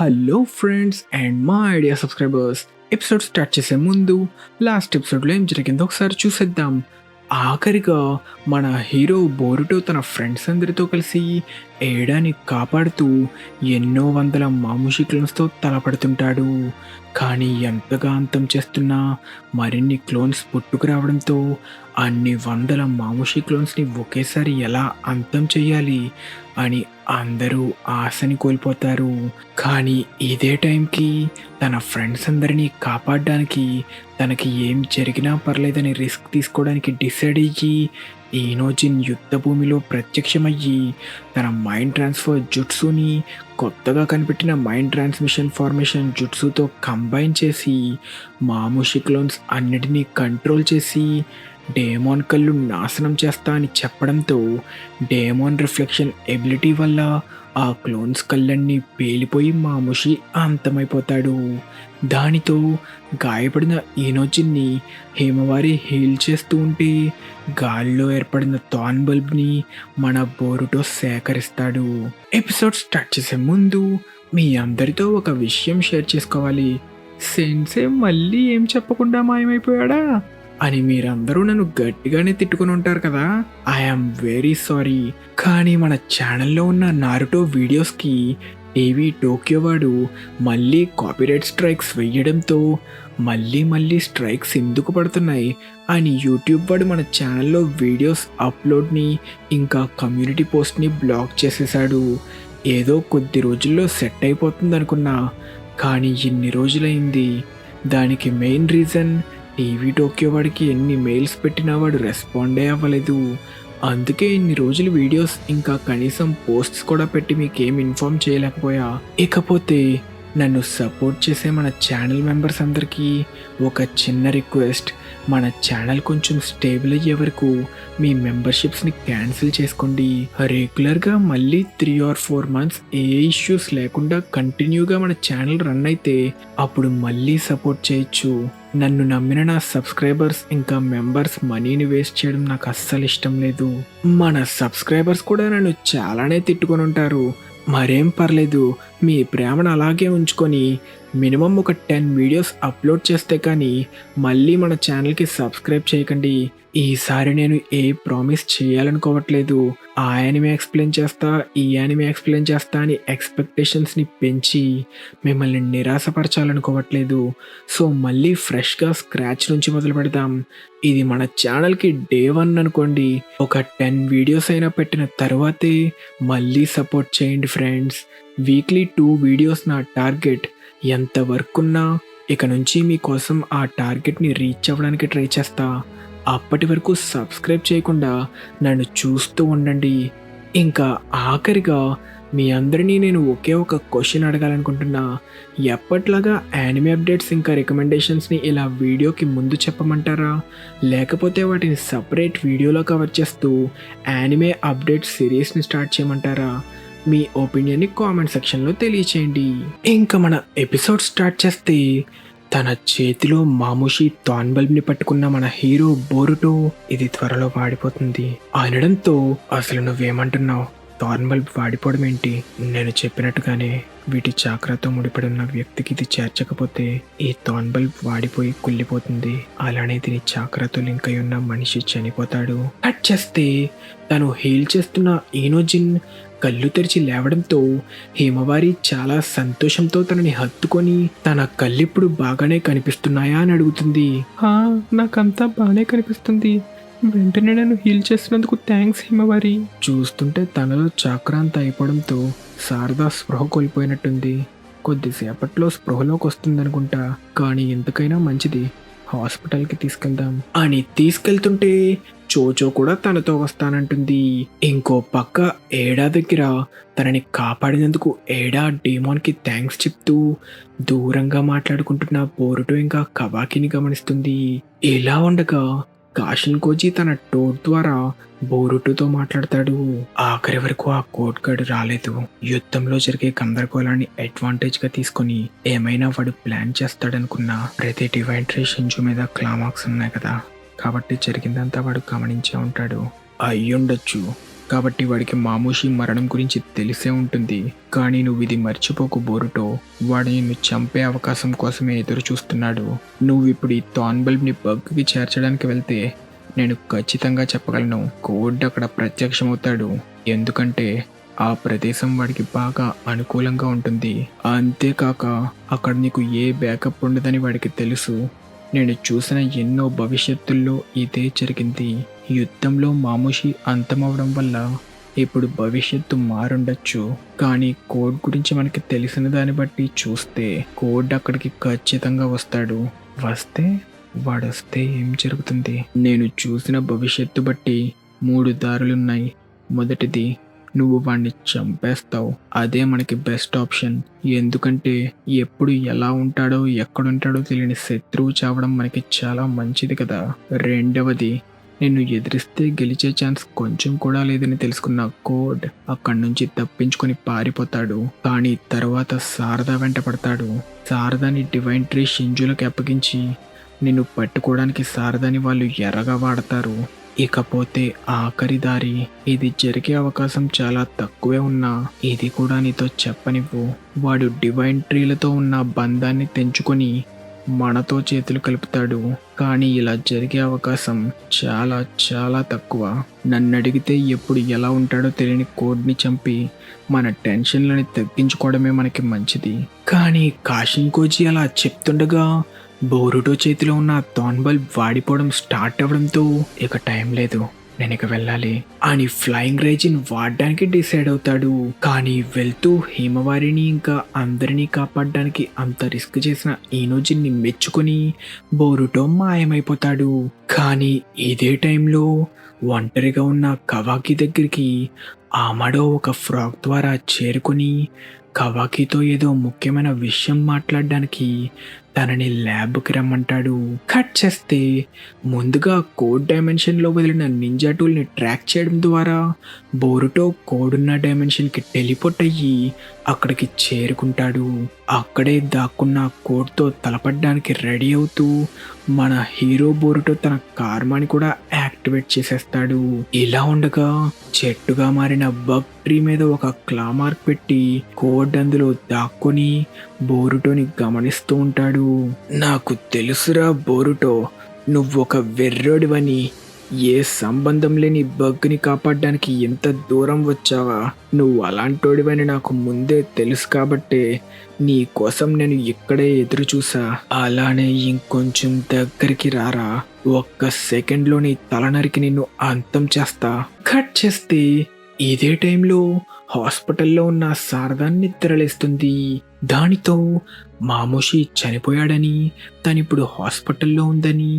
Hello friends and మా idea subscribers. Episode start చేసే ముందు లాస్ట్ ఎపిసోడ్లో ఏం జరిగిందో ఒకసారి చూసేద్దాం. ఆఖరిగా మన హీరో బోరుటో తన ఫ్రెండ్స్ అందరితో కలిసి ఏడాని కాపాడుతూ ఎన్నో వందల మామూషి క్లోన్స్తో తలపడుతుంటాడు. కానీ ఎంతగా అంతం చేస్తున్నా మరిన్ని క్లోన్స్ పుట్టుకురావడంతో అన్ని వందల మామూషి క్లోన్స్ని ఒకేసారి ఎలా అంతం చేయాలి అని అందరూ ఆశని కోల్పోతారు. కానీ ఇదే టైంకి తన ఫ్రెండ్స్ అందరినీ కాపాడడానికి తనకి ఏం జరిగినా పర్లేదని రిస్క్ తీసుకోవడానికి డిసైడ్ అయ్యి ఈనోజిన్ యుద్ధ భూమిలో ప్రత్యక్షమయ్యి తన మైండ్ ట్రాన్స్ఫర్ జుట్సుని కొత్తగా కనిపెట్టిన మైండ్ ట్రాన్స్మిషన్ ఫార్మేషన్ జుట్సుతో కంబైన్ చేసి మామూషి క్లోన్స్ అన్నిటినీ కంట్రోల్ చేసి డేమోన్ కళ్ళు నాశనం చేస్తా అని చెప్పడంతో డేమోన్ రిఫ్లెక్షన్ ఎబిలిటీ వల్ల ఆ క్లోన్స్ కళ్ళన్నీ పేలిపోయి మాముషి అంతమైపోతాడు. దానితో గాయపడిన ఈనోజిన్ని హేమవారి హీల్ చేస్తూ ఉంటే గాలిలో ఏర్పడిన థాన్ బల్బ్ని మన బోరుటో సేకరిస్తాడు. ఎపిసోడ్ స్టార్ట్ చేసే ముందు మీ అందరితో ఒక విషయం షేర్ చేసుకోవాలి. సెన్సే మళ్ళీ ఏం చెప్పకుండా మాయమైపోయాడా అని మీరందరూ నన్ను గట్టిగానే తిట్టుకుని ఉంటారు కదా. I'm very sorry. కానీ మన ఛానల్లో ఉన్న నారుటో వీడియోస్కి టీవీ టోక్యో వాడు మళ్ళీ కాపీరైట్ స్ట్రైక్స్ వేయడంతో మళ్ళీ స్ట్రైక్స్ ఎందుకు పడుతున్నాయి అని యూట్యూబ్ వాడు మన ఛానల్లో వీడియోస్ అప్లోడ్ని ఇంకా కమ్యూనిటీ పోస్ట్ని బ్లాక్ చేసేసాడు. ఏదో కొద్ది రోజుల్లో సెట్ అయిపోతుంది అనుకున్నా, కానీ ఇన్ని రోజులైంది. దానికి మెయిన్ రీజన్ టీవీ టోక్యో వాడికి ఎన్ని మెయిల్స్ పెట్టినా వాడు రెస్పాండే అవ్వలేదు. అందుకే ఇన్ని రోజులు వీడియోస్ ఇంకా కనీసం పోస్ట్స్ కూడా పెట్టి మీకేం ఇన్ఫార్మ్ చేయలేకపోయా. ఇకపోతే నన్ను సపోర్ట్ చేసే మన ఛానల్ మెంబర్స్ అందరికీ ఒక చిన్న రిక్వెస్ట్. మన ఛానల్ కొంచెం స్టేబుల్ అయ్యే వరకు మీ మెంబర్షిప్స్ని క్యాన్సిల్ చేసుకోండి. రెగ్యులర్గా మళ్ళీ 3 or 4 months ఏ ఇష్యూస్ లేకుండా కంటిన్యూగా మన ఛానల్ రన్ అయితే అప్పుడు మళ్ళీ సపోర్ట్ చేయొచ్చు. నన్ను నమ్మిన నా సబ్స్క్రైబర్స్ ఇంకా మెంబర్స్ మనీని వేస్ట్ చేయడం నాకు అస్సలు ఇష్టం లేదు. మన సబ్స్క్రైబర్స్ కూడా నన్ను చాలానే తిట్టుకొని ఉంటారు. మరేం పర్లేదు, మీ ప్రేమను అలాగే ఉంచుకొని మినిమం ఒక 10 వీడియోస్ అప్లోడ్ చేస్తే కానీ మళ్ళీ మన ఛానల్కి సబ్స్క్రైబ్ చేయకండి. ఈసారి నేను ఏ ప్రామిస్ చేయాలనుకోవట్లేదు. ఆ యానిమే ఎక్స్ప్లెయిన్ చేస్తా, ఈ యానిమే ఎక్స్ప్లెయిన్ చేస్తా అని ఎక్స్పెక్టేషన్స్ని పెంచి మిమ్మల్ని నిరాశపరచాలనుకోవట్లేదు. సో మళ్ళీ ఫ్రెష్గా స్క్రాచ్ నుంచి మొదలు పెడదాం. ఇది మన ఛానల్కి డే 1 అనుకోండి. ఒక 10 వీడియోస్ అయినా పెట్టిన తర్వాతే మళ్ళీ సపోర్ట్ చేయండి ఫ్రెండ్స్. వీక్లీ 2 వీడియోస్ నా టార్గెట్. ఎంత వర్క్ ఉన్నా ఇక నుంచి మీకోసం ఆ టార్గెట్ని రీచ్ అవ్వడానికి ట్రై చేస్తా. అప్పటి వరకు సబ్స్క్రైబ్ చేయకుండా నన్ను చూస్తూ ఉండండి. ఇంకా ఆఖరిగా మీ అందరినీ నేను ఒకే ఒక క్వశ్చన్ అడగాలనుకుంటున్నా. ఎప్పట్లాగా యానిమే అప్డేట్స్ ఇంకా రికమెండేషన్స్ని ఇలా వీడియోకి ముందు చెప్పమంటారా, లేకపోతే వాటిని సపరేట్ వీడియోలో కవర్ చేస్తూ యానిమే అప్డేట్ సిరీస్ని స్టార్ట్ చేయమంటారా? మీ ఒపీనియన్ని కామెంట్ సెక్షన్లో తెలియచేయండి. ఇంకా మన ఎపిసోడ్ స్టార్ట్ చేస్తే తన చేతిలో మామూషి థాన్ బల్బ్ని పట్టుకున్న మన హీరో బోరుటో ఇది త్వరలో వాడిపోతుంది అనడంతో అసలు నువ్వేమంటున్నావు? థాన్ బల్బ్ వాడిపోవడం ఏంటి? నేను చెప్పినట్టుగానే వీటి చాక్రాతో ముడిపడి ఉన్న వ్యక్తికి ఇది చేర్చకపోతే ఈ థాన్ బల్బ్ వాడిపోయి కుళ్ళిపోతుంది. అలానే దీని చాక్రాతో లింక్ అయి ఉన్న మనిషి చనిపోతాడు. కట్ చేస్తే తను హీల్ చేస్తున్న ఈనోజిన్ కళ్ళు తెరిచి లేవడంతో హేమవారి చాలా సంతోషంతో తనని హత్తుకొని తన కళ్ళిప్పుడు బాగానే కనిపిస్తున్నాయా అని అడుగుతుంది. నాకంతా బాగానే కనిపిస్తుంది. వెంటనే నన్ను హీల్ చేసినందుకు థ్యాంక్స్ హేమవారి. చూస్తుంటే తనలో చాక్రాంత అయిపోవడంతో శారదా స్పృహ కోల్పోయినట్టుంది. కొద్దిసేపట్లో స్పృహలోకి వస్తుందనుకుంటా. కానీ ఎంతకైనా మంచిది, హాస్పిటల్కి తీసుకెళ్దాం అని తీసుకెళ్తుంటే చోచో కూడా తనతో వస్తానంటుంది. ఇంకో పక్క ఏడా దగ్గర తనని కాపాడినందుకు ఏడా డేమోన్కి థ్యాంక్స్ చెప్తూ దూరంగా మాట్లాడుకుంటున్న బోరుటో ఇంకా కవాకిని గమనిస్తుంది. ఇలా ఉండగా కాషిన్ కోజీ తన టోడ్ ద్వారా బోరుటోతో మాట్లాడతాడు. ఆఖరి వరకు ఆ కోట్ గార్డ్ రాలేదు. యుద్ధంలో జరిగే గందరగోళాన్ని అడ్వాంటేజ్ గా తీసుకుని ఏమైనా వాడు ప్లాన్ చేస్తాడనుకున్నా. ప్రతి డివైన్ ట్రీ షింజు మీద క్లామాక్స్ ఉన్నాయి కదా, కాబట్టి జరిగిందంతా వాడు గమనించే ఉంటాడు. అయ్యుండొచ్చు. కాబట్టి వాడికి మామూషి మరణం గురించి తెలిసే ఉంటుంది. కానీ నువ్వు ఇది మర్చిపోకు బోరుటో, వాడు నిన్ను చంపే అవకాశం కోసమే ఎదురు చూస్తున్నాడు. నువ్వు ఇప్పుడు ఈ థార్న్ బల్బ్ని బగ్కి చేర్చడానికి వెళ్తే నేను ఖచ్చితంగా చెప్పగలను, కోడ్ అక్కడ ప్రత్యక్షమవుతాడు. ఎందుకంటే ఆ ప్రదేశం వాడికి బాగా అనుకూలంగా ఉంటుంది. అంతేకాక అక్కడ నీకు ఏ బ్యాకప్ ఉండదని వాడికి తెలుసు. నేను చూసిన ఎన్నో భవిష్యత్తుల్లో ఇదే జరిగింది. యుద్ధంలో మామూషి అంతమవడం వల్ల ఇప్పుడు భవిష్యత్తు మారుండొచ్చు. కానీ కోడ్ గురించి మనకి తెలిసిన దాన్ని బట్టి చూస్తే కోడ్ అక్కడికి ఖచ్చితంగా వస్తాడు. వాడొస్తే ఏం జరుగుతుంది? నేను చూసిన భవిష్యత్తు బట్టి 3 దారులున్నాయి. మొదటిది, నువ్వు వాడిని చంపేస్తావు. అదే మనకి బెస్ట్ ఆప్షన్. ఎందుకంటే ఎప్పుడు ఎలా ఉంటాడో ఎక్కడుంటాడో తెలియని శత్రువు చావడం మనకి చాలా మంచిది కదా. రెండవది, నిన్ను ఎదిరిస్తే గెలిచే ఛాన్స్ కొంచెం కూడా లేదని తెలుసుకున్న కోడ్ అక్కడి నుంచి తప్పించుకొని పారిపోతాడు. కానీ తర్వాత శారదా వెంట పడతాడు. శారదాని డివైన్ ట్రీ షింజులకు అప్పగించి నిన్ను పట్టుకోవడానికి శారదాని వాళ్ళు ఎర్రగా వాడతారు. ఇకపోతే ఆఖరి దారి, ఇది జరిగే అవకాశం చాలా తక్కువే ఉన్నా ఇది కూడా నీతో చెప్పనివ్వు. వాడు డివైన్ ట్రీలతో ఉన్న బంధాన్ని తెంచుకొని మనతో చేతులు కలుపుతాడు. కానీ ఇలా జరిగే అవకాశం చాలా చాలా తక్కువ. నన్ను అడిగితే ఎప్పుడు ఎలా ఉంటాడో తెలియని కోడ్ని చంపి మన టెన్షన్లని తగ్గించుకోవడమే మనకి మంచిది. కానీ కాషిన్ కోజీ అలా చెప్తుండగా బోరుటో చేతిలో ఉన్న థార్న్ బల్బ్ వాడిపోవడం స్టార్ట్ అవ్వడంతో ఇక టైం లేదు, నేను ఇక వెళ్ళాలి అని ఫ్లయింగ్ రేజిన్ వాడడానికి డిసైడ్ అవుతాడు. కానీ వెళ్తూ హిమవారిని ఇంకా అందరినీ కాపాడడానికి అంత రిస్క్ చేసిన ఈనోజిన్ని మెచ్చుకొని బోరుటో మాయమైపోతాడు. కానీ ఇదే టైంలో ఒంటరిగా ఉన్న కవాకి దగ్గరికి ఆమడో ఒక ఫ్రాగ్ ద్వారా చేరుకొని కవాకితో ఏదో ముఖ్యమైన విషయం మాట్లాడడానికి తనని ల్యాబ్కి రమ్మంటాడు. కట్ చేస్తే ముందుగా కోడ్ డైమెన్షన్లో వదిలిన నింజా టూల్ని ట్రాక్ చేయడం ద్వారా బోరుటో కోడున్న డైమెన్షన్కి టెలిపోర్ట్ అయ్యి అక్కడికి చేరుకుంటాడు. అక్కడే దాక్కున్న కోడ్తో తలపడ్డానికి రెడీ అవుతూ మన హీరో బోరుటో తన కార్మాని కూడా యాక్టివేట్ చేసేస్తాడు. ఇలా ఉండగా చెట్టుగా మారిన బగ్ ట్రీ మీద ఒక క్లా మార్క్ పెట్టి కోడ్ అందులో దాక్కొని బోరుటోని గమనిస్తూ ఉంటాడు. నాకు తెలుసురా బోరుటో, నువ్వొక వెర్రోడివని. ఏ సంబంధం లేని బగ్ని కాపాడడానికి ఎంత దూరం వచ్చావా? నువ్వు అలాంటోడివని నాకు ముందే తెలుసు కాబట్టే నీ కోసం నేను ఇక్కడే ఎదురు చూసా. అలానే ఇంకొంచెం దగ్గరికి రారా, ఒక్క సెకండ్లో నీ తల నరికి నిన్ను అంతం చేస్తా. కట్ చేస్తే ఇదే టైంలో హాస్పిటల్లో ఉన్న శారదా నిద్రలేస్తుంది. దానితో మామూషి చనిపోయాడని, తనిప్పుడు హాస్పిటల్లో ఉందని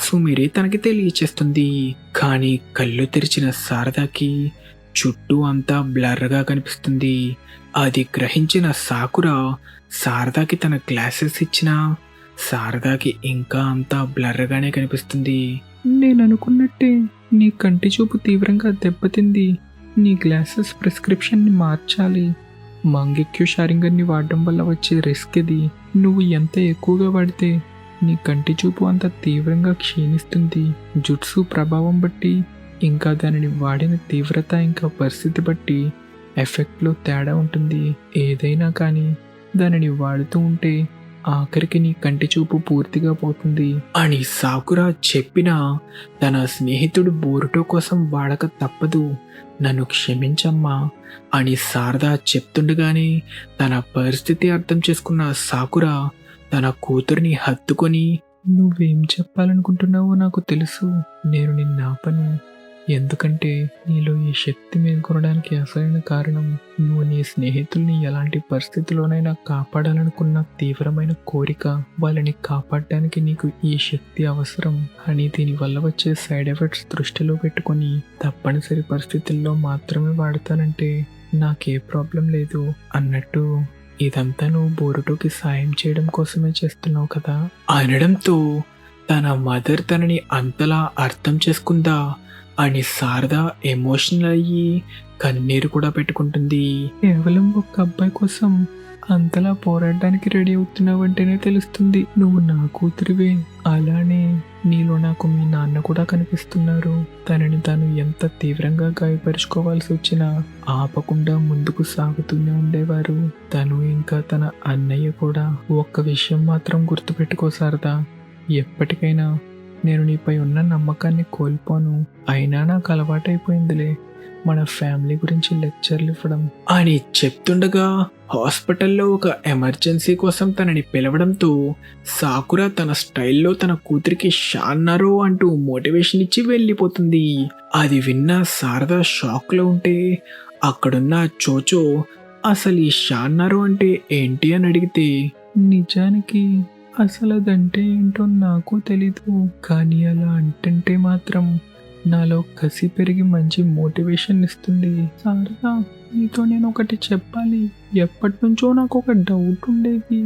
సుమిరి తనకి తెలియచేస్తుంది. కానీ కళ్ళు తెరిచిన శారదాకి చుట్టూ అంతా బ్లర్గా కనిపిస్తుంది. అది గ్రహించిన సాకురా శారదాకి తన గ్లాసెస్ ఇచ్చినా శారదాకి ఇంకా అంతా బ్లర్గానే కనిపిస్తుంది. నేను అనుకున్నట్టే నీ కంటి చూపు తీవ్రంగా దెబ్బతింది. నీ గ్లాసెస్ ప్రిస్క్రిప్షన్ని మార్చాలి. మంగెక్యూ షారింగర్ని వాడడం వల్ల వచ్చే రిస్క్ ఇది. నువ్వు ఎంత ఎక్కువగా వాడితే నీ కంటి చూపు అంత తీవ్రంగా క్షీణిస్తుంది. జుట్సు ప్రభావం బట్టి ఇంకా దానిని వాడిన తీవ్రత ఇంకా పరిస్థితి బట్టి ఎఫెక్ట్లో తేడా ఉంటుంది. ఏదైనా కానీ దానిని వాడుతూ ఉంటే ఆఖరికి నీ కంటి చూపు పూర్తిగా పోతుంది అని సాకురా చెప్పినా తన స్నేహితుడు బోరుటో కోసం వాడక తప్పదు, నన్ను క్షమించమ్మా అని శారదా చెప్తుండగానే తన పరిస్థితి అర్థం చేసుకున్న సాకురా తన కూతురిని హత్తుకొని, నువ్వేం చెప్పాలనుకుంటున్నావో నాకు తెలుసు, నేను నిన్నాపను. ఎందుకంటే నీలో ఈ శక్తి మేల్కొనడానికి అసలైన కారణం నువ్వు నీ స్నేహితుల్ని ఎలాంటి పరిస్థితిలోనైనా కాపాడాలనుకున్న తీవ్రమైన కోరిక. వాళ్ళని కాపాడడానికి నీకు ఈ శక్తి అవసరం అని దీనివల్ల వచ్చే సైడ్ ఎఫెక్ట్స్ దృష్టిలో పెట్టుకొని తప్పనిసరి పరిస్థితుల్లో మాత్రమే వాడతానంటే నాకే ప్రాబ్లం లేదు అన్నట్టు ఇదంతా నువ్వు బోరుటోకి సాయం చేయడం కోసమే చేస్తున్నావు కదా అనడంతో తన మదర్ తనని అంతలా అర్థం చేసుకుందా అని శారదా ఎమోషనల్ అయ్యి కన్నీరు కూడా పెట్టుకుంటుంది. కేవలం ఒక అబ్బాయి కోసం అంతలా పోరాడడానికి రెడీ అవుతున్నావంటేనే తెలుస్తుంది నువ్వు నా కూతురివే. అలానే నీలో నాకు మీ నాన్న కూడా కనిపిస్తున్నారు. తనని తాను ఎంత తీవ్రంగా గాయపరుచుకోవాల్సి వచ్చినా ఆపకుండా ముందుకు సాగుతూనే ఉండేవారు. తను ఇంకా తన అన్నయ్య కూడా. ఒక్క విషయం మాత్రం గుర్తుపెట్టుకో శారదా, ఎప్పటికైనా నేను నీపై ఉన్న నమ్మకాన్ని కోల్పోను. అయినా నాకు అలవాటైపోయిందిలే మన ఫ్యామిలీ గురించి లెక్చర్లు ఇవ్వడం అని చెప్తుండగా హాస్పిటల్లో ఒక ఎమర్జెన్సీ కోసం తనని పిలవడంతో సాకురా తన స్టైల్లో తన కూతురికి షాన్నారో అంటూ మోటివేషన్ ఇచ్చి వెళ్ళిపోతుంది. అది విన్న శారద షాక్లో ఉంటే అక్కడున్న చోచో అసలు ఈ షాన్నారో అంటే ఏంటి అని అడిగితే, నిజానికి అసలు అదంటే ఏంటో నాకు తెలీదు, కానీ అలా అంటుంటే మాత్రం నాలో కసి పెరిగి మంచి మోటివేషన్ ఇస్తుంది. శారదా, నీతో నేను ఒకటి చెప్పాలి. ఎప్పటి నుంచో నాకు ఒక డౌట్ ఉండేది.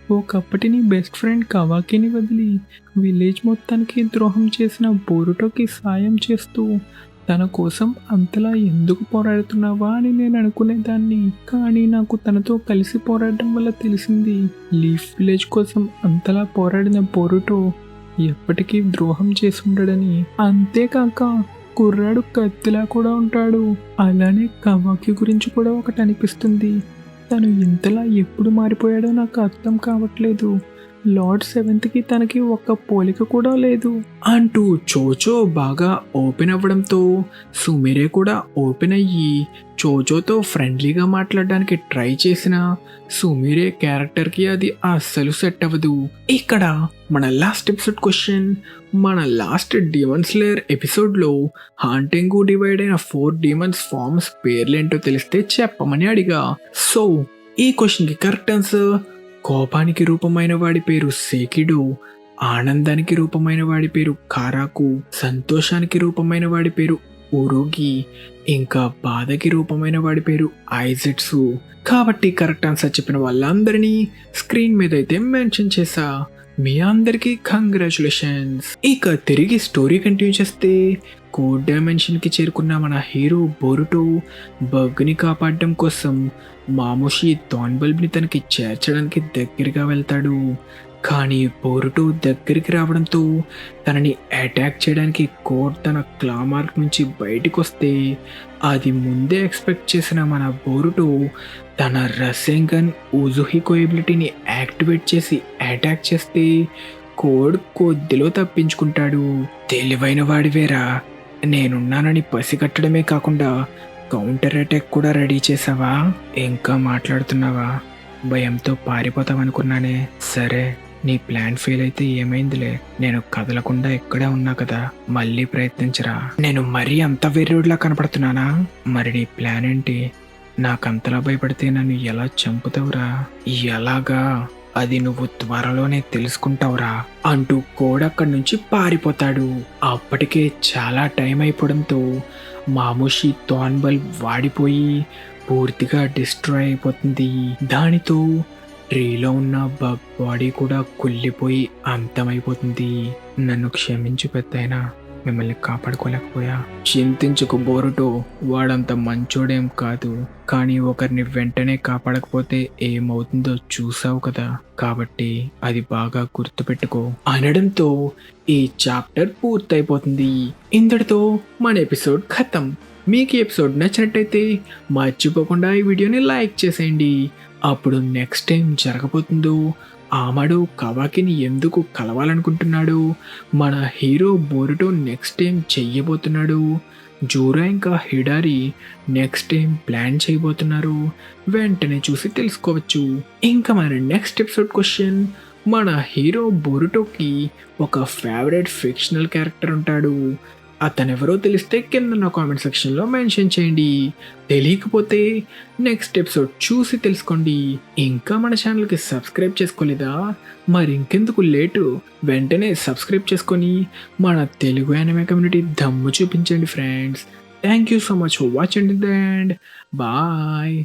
ఒకప్పటి నీ బెస్ట్ ఫ్రెండ్ కవాకిని వదిలి విలేజ్ మొత్తానికి ద్రోహం చేసిన బోరుటోకి సాయం చేస్తూ తన కోసం అంతలా ఎందుకు పోరాడుతున్నావా అని నేను అనుకునేదాన్ని. కానీ నాకు తనతో కలిసి పోరాడడం వల్ల తెలిసింది, లీఫ్ విలేజ్ కోసం అంతలా పోరాడిన బోరుటో ఎప్పటికీ ద్రోహం చేసి ఉండడని. అంతేకాక కుర్రాడు కత్తిలా కూడా ఉంటాడు. అలానే కవాకి గురించి కూడా ఒకటి అనిపిస్తుంది. తను ఇంతలా ఎప్పుడు మారిపోయాడో నాకు అర్థం కావట్లేదు. లార్డ్ సెవెంత్కి తనకి ఒక్క పోలిక కూడా లేదు అంటూ చోచో బాగా ఓపెన్ అవ్వడంతో సుమిరే కూడా ఓపెన్ అయ్యి చోచోతో ఫ్రెండ్లీగా మాట్లాడడానికి ట్రై చేసిన సుమిరే క్యారెక్టర్కి అది అస్సలు సెట్ అవ్వదు. ఇక్కడ మన లాస్ట్ ఎపిసోడ్ క్వశ్చన్, మన లాస్ట్ డీమన్ స్లేయర్ ఎపిసోడ్లో హాంటింగ్ డివైడ్ అయిన 4 డీమన్స్ ఫార్మ్స్ పేర్లేంటో తెలిస్తే చెప్పమని అడిగా. సో ఈ క్వశ్చన్కి కరెక్ట్ ఆన్సర్, కోపానికి రూపమైన వాడి పేరు సేకిడో, ఆనందానికి రూపమైన వాడి పేరు కారాకు, సంతోషానికి రూపమైన వాడి పేరు ఉరోగి, ఇంకా బాధకి రూపమైన వాడి పేరు ఐజెట్సు. కాబట్టి కరెక్ట్ ఆన్సర్ చెప్పిన వాళ్ళందరినీ స్క్రీన్ మీద అయితే మెన్షన్ చేసా. మీ అందరికీ కంగ్రాచులేషన్స్. ఇక తిరిగి స్టోరీ కంటిన్యూ చేస్తే కోడ్ డైమెన్షన్కి చేరుకున్న మన హీరో బోరుటో బగ్ని కాపాడడం కోసం మాముషి థార్న్బల్బ్ని తనకి చేర్చడానికి దగ్గరగా వెళ్తాడు. కానీ బోరుటో దగ్గరికి రావడంతో తనని అటాక్ చేయడానికి కోడ్ తన క్లా మార్క్ నుంచి బయటకు వస్తే అది ముందే ఎక్స్పెక్ట్ చేసిన మన బోరుటో తన రసెంగన్ ఉజుహికో ఎబిలిటీని యాక్టివేట్ చేసి అటాక్ చేస్తే కోడ్ కొద్దిలో తప్పించుకుంటాడు. తెలివైన వాడివేరా, నేనున్నానని పసిగట్టడమే కాకుండా కౌంటర్ అటాక్ కూడా రెడీ చేసావా? ఇంకా మాట్లాడుతున్నావా? భయంతో పారిపోతావనుకున్నానే. సరే, నీ ప్లాన్ ఫెయిల్ అయితే ఏమైందిలే, నేను కదలకుండా ఇక్కడే ఉన్నా కదా, మళ్ళీ ప్రయత్నించరా. నేను మరీ అంత వెర్రోడ్లా కనపడుతున్నానా? మరి నీ ప్లాన్ ఏంటి? నాకంతలా భయపడితే నన్ను ఎలా చంపుతావురా? ఎలాగా? అది నువ్వు త్వరలోనే తెలుసుకుంటావురా అంటూ కోడ్ అక్కడి నుంచి పారిపోతాడు. అప్పటికే చాలా టైం అయిపోవడంతో మాముషి థార్న్బల్బ్ వాడిపోయి పూర్తిగా డిస్ట్రాయ్ అయిపోతుంది. దానితో ట్రీలో ఉన్న బగ్ బాడీ కూడా కుళ్ళిపోయి అంతమైపోతుంది. నన్ను క్షమించు పెద్దయినా, మిమ్మల్ని కాపాడుకోలేకపోయా. చింతించుకు బోరుటో, వాడంత మంచోడేం కాదు, కానీ ఒకరిని వెంటనే కాపాడకపోతే ఏమవుతుందో చూసావు కదా, కాబట్టి అది బాగా గుర్తుపెట్టుకో అనడంతో ఈ చాప్టర్ పూర్తయిపోతుంది. ఇంతటితో మన ఎపిసోడ్ ఖతం. మీకు ఈ ఎపిసోడ్ నచ్చినట్టయితే మర్చిపోకుండా ఈ వీడియోని లైక్ చేసేయండి. అప్పుడు నెక్స్ట్ టైం జరగబోతుందో, ఆమడు కవాకిని ఎందుకు కలవాలనుకుంటున్నాడు, మన హీరో బోరుటో నెక్స్ట్ టైం చెయ్యబోతున్నాడు, జూరా ఇంకా హిడారి నెక్స్ట్ టైం ప్లాన్ చేయబోతున్నారు, వెంటనే చూసి తెలుసుకోవచ్చు. ఇంకా మన నెక్స్ట్ ఎపిసోడ్ క్వశ్చన్, మన హీరో బోరుటోకి ఒక ఫేవరెట్ ఫిక్షనల్ క్యారెక్టర్ ఉంటాడు. అతనెవరో తెలిస్తే కింద నా కామెంట్ సెక్షన్లో మెన్షన్ చేయండి. తెలియకపోతే నెక్స్ట్ ఎపిసోడ్ చూసి తెలుసుకోండి. ఇంకా మన ఛానల్కి సబ్స్క్రైబ్ చేసుకోలేదా? మరి ఇంకెందుకు లేటు, వెంటనే సబ్స్క్రైబ్ చేసుకొని మన తెలుగు యానిమే కమ్యూనిటీ దమ్ము చూపించండి friends. Thank you so much for watching the end. Bye.